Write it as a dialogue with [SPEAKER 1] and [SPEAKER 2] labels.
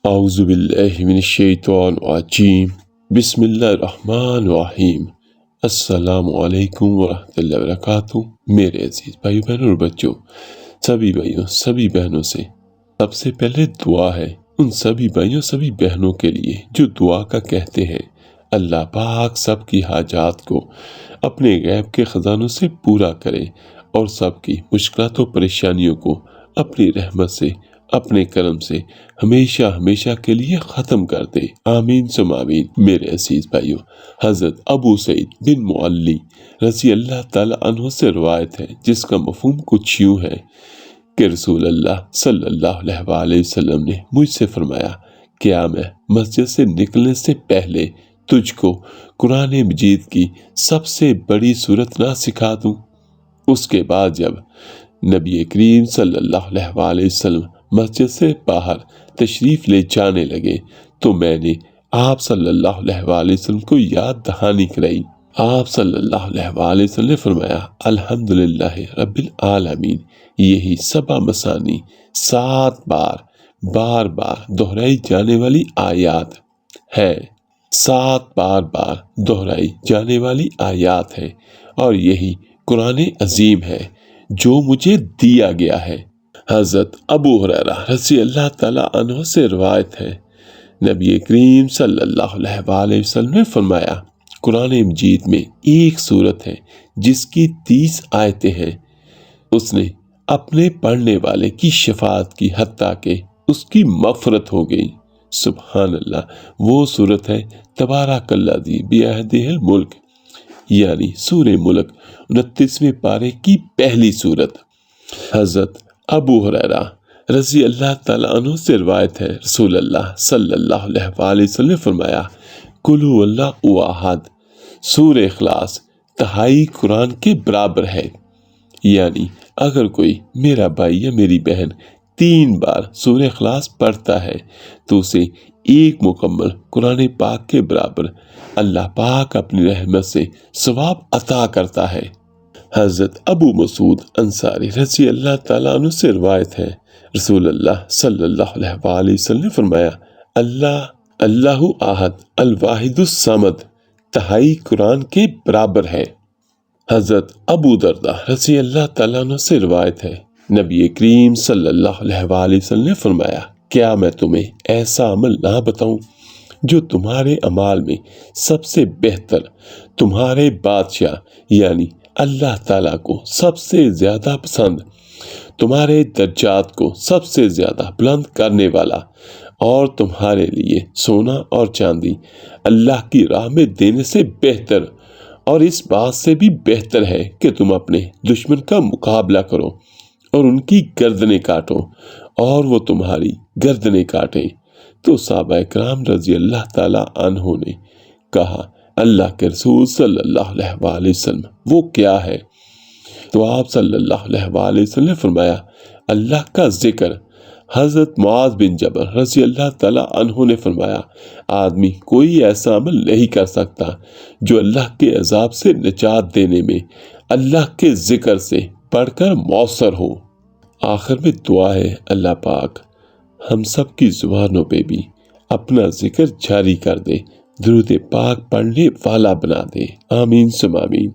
[SPEAKER 1] اعوذ باللہ من الشیطان الرجیم بسم اللہ الرحمن الرحیم السلام علیکم ورحمۃ اللہ وبرکاتہ۔ میرے عزیز بھائیو بہنوں اور بچوں، سبھی بھائیوں سبھی بہنوں سے سب سے پہلے دعا ہے ان سبھی بھائیوں سبھی بہنوں کے لیے جو دعا کا کہتے ہیں۔ اللہ پاک سب کی حاجات کو اپنے غیب کے خزانوں سے پورا کرے اور سب کی مشکلات و پریشانیوں کو اپنی رحمت سے اپنے کرم سے ہمیشہ ہمیشہ کے لیے ختم کر دے، آمین ثم آمین۔ میرے عزیز بھائیوں، حضرت ابو سعید بن معلی رضی اللہ تعالی عنہ سے روایت ہے جس کا مفہوم کچھ یوں ہے کہ رسول اللہ صلی اللہ علیہ وآلہ وسلم نے مجھ سے فرمایا، کیا میں مسجد سے نکلنے سے پہلے تجھ کو قرآن مجید کی سب سے بڑی سورت نہ سکھا دوں؟ اس کے بعد جب نبی کریم صلی اللہ علیہ وآلہ وسلم مسجد سے باہر تشریف لے جانے لگے تو میں نے آپ صلی اللہ علیہ وآلہ وسلم کو یاد دہانی کرائی۔ آپ صلی اللہ علیہ وآلہ وسلم نے فرمایا، الحمدللہ رب العالمین، یہی 7 مثانی 7 بار دہرائی جانے والی آیات ہے، 7 بار دہرائی جانے والی آیات ہے، اور یہی قرآن عظیم ہے جو مجھے دیا گیا ہے۔ حضرت ابو ہریرہ رضی اللہ تعالی عنہ سے روایت ہے، نبی کریم صلی اللہ علیہ وآلہ وسلم نے فرمایا، قرآن مجید میں ایک سورت ہے جس کی 30 آیتیں ہیں، اس نے اپنے پڑھنے والے کی شفاعت کی حتیٰ کہ اس کی مغفرت ہو گئی۔ سبحان اللہ، وہ سورت ہے تبارک الذی بیدہ الملک، یعنی سورہ ملک 29ویں پارے کی پہلی سورت۔ حضرت ابو ہریرہ رضی اللہ تعالیٰ عنہ سے روایت ہے، رسول اللہ صلی اللہ علیہ وآلہ وسلم نے فرمایا، قل ھو اللہ احد، سورہ اخلاص 2.5 قرآن کے برابر ہے، یعنی اگر کوئی میرا بھائی یا میری بہن 3 بار سورہ اخلاص پڑھتا ہے تو اسے 1 مکمل قرآن پاک کے برابر اللہ پاک اپنی رحمت سے ثواب عطا کرتا ہے۔ حضرت ابو مسعود انصاری رضی اللہ تعالیٰ عنہ سے روایت ہے، رسول اللہ صلی اللہ علیہ وآلہ وسلم نے فرمایا، اللہ احد الواحد الصمد 2.5 قرآن کے برابر ہے۔ حضرت ابو درداء رضی اللہ تعالیٰ عنہ سے روایت ہے، نبی کریم صلی اللہ علیہ وآلہ وسلم نے فرمایا، کیا میں تمہیں ایسا عمل نہ بتاؤں جو تمہارے اعمال میں سب سے بہتر، تمہارے بادشاہ یعنی اللہ تعالیٰ کو سب سے زیادہ پسند، تمہارے درجات کو سب سے زیادہ بلند کرنے والا، اور تمہارے لیے سونا اور چاندی اللہ کی راہ میں دینے سے بہتر، اور اس بات سے بھی بہتر ہے کہ تم اپنے دشمن کا مقابلہ کرو اور ان کی گردنیں کاٹو اور وہ تمہاری گردنیں کاٹیں؟ تو صحابہ کرام رضی اللہ تعالیٰ عنہ نے کہا، اللہ کے رسول صلی اللہ علیہ وآلہ وسلم وہ کیا ہے؟ تو آپ صلی اللہ علیہ وآلہ وسلم نے فرمایا، اللہ کا ذکر۔ حضرت معاذ بن جبل رضی اللہ تعالیٰ عنہ نے فرمایا، آدمی کوئی ایسا عمل نہیں کر سکتا جو اللہ کے عذاب سے نجات دینے میں اللہ کے ذکر سے بڑھ کر مؤثر ہو۔ آخر میں دعا ہے، اللہ پاک ہم سب کی زبانوں پہ بھی اپنا ذکر جاری کر دے، درود پاک پڑھنے والا بنا دے، آمین ثم آمین۔